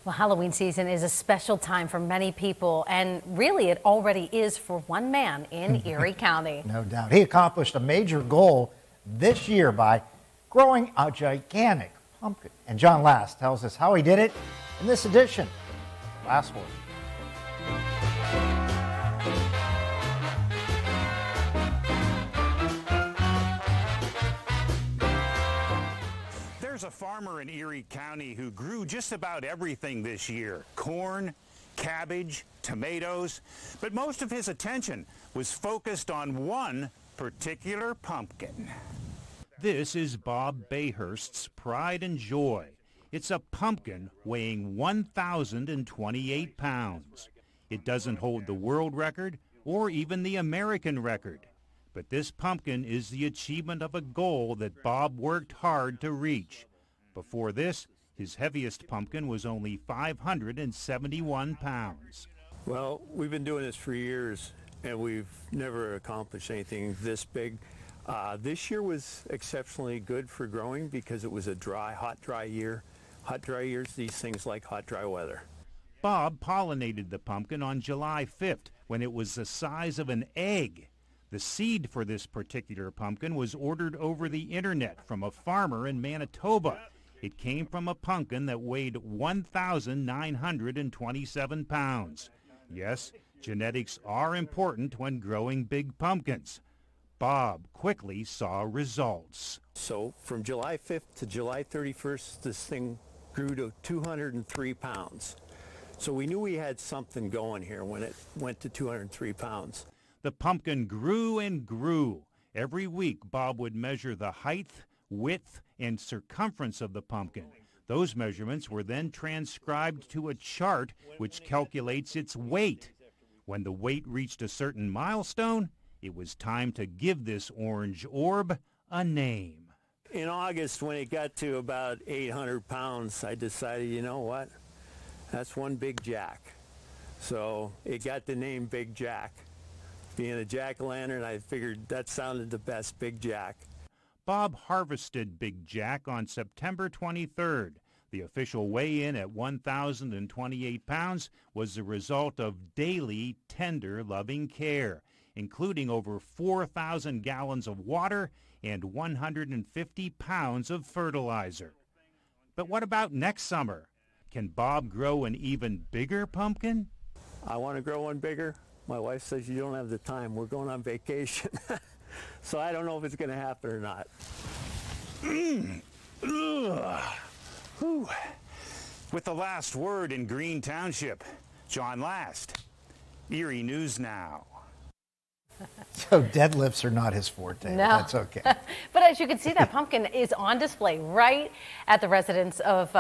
Well, Halloween season is a special time for many people, and really it already is for one man in Erie County. No doubt. He accomplished a major goal this year by growing a gigantic pumpkin. And John Last tells us how he did it in this edition. Last Word. There's a farmer in Erie County who grew just about everything this year: corn, cabbage, tomatoes, but most of his attention was focused on one particular pumpkin. This is Bob Bayhurst's pride and joy. It's a pumpkin weighing 1,028 pounds. It doesn't hold the world record or even the American record. But this pumpkin is the achievement of a goal that Bob worked hard to reach. Before this, his heaviest pumpkin was only 571 pounds. Well, we've been doing this for years, and we've never accomplished anything this big. This year was exceptionally good for growing because it was a hot, dry year. Hot, dry years, these things like hot, dry weather. Bob pollinated the pumpkin on July 5th when it was the size of an egg. The seed for this particular pumpkin was ordered over the internet from a farmer in Manitoba. It came from a pumpkin that weighed 1,927 pounds. Yes, genetics are important when growing big pumpkins. Bob quickly saw results. So from July 5th to July 31st, this thing grew to 203 pounds. So we knew we had something going here when it went to 203 pounds. The pumpkin grew and grew. Every week, Bob would measure the height, width, and circumference of the pumpkin. Those measurements were then transcribed to a chart which calculates its weight. When the weight reached a certain milestone, it was time to give this orange orb a name. In August, when it got to about 800 pounds, I decided, you know what? That's one Big Jack. So it got the name Big Jack. Being a jack-o'-lantern, I figured that sounded the best, Big Jack. Bob harvested Big Jack on September 23rd. The official weigh-in at 1,028 pounds was the result of daily, tender, loving care, including over 4,000 gallons of water and 150 pounds of fertilizer. But what about next summer? Can Bob grow an even bigger pumpkin? I want to grow one bigger. My wife says you don't have the time. We're going on vacation. So I don't know if it's going to happen or not. With the last word in Green Township, John Last, Erie News Now. So deadlifts are not his forte. No. That's okay. But as you can see, that pumpkin is on display right at the residence of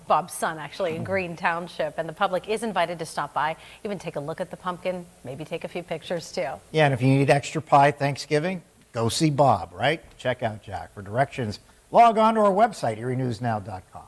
Bob's son, actually, in Green Township. And the public is invited to stop by, even take a look at the pumpkin, maybe take a few pictures too. Yeah, and if you need extra pie Thanksgiving, go see Bob, right? Check out Jack. For directions, log on to our website, erienewsnow.com.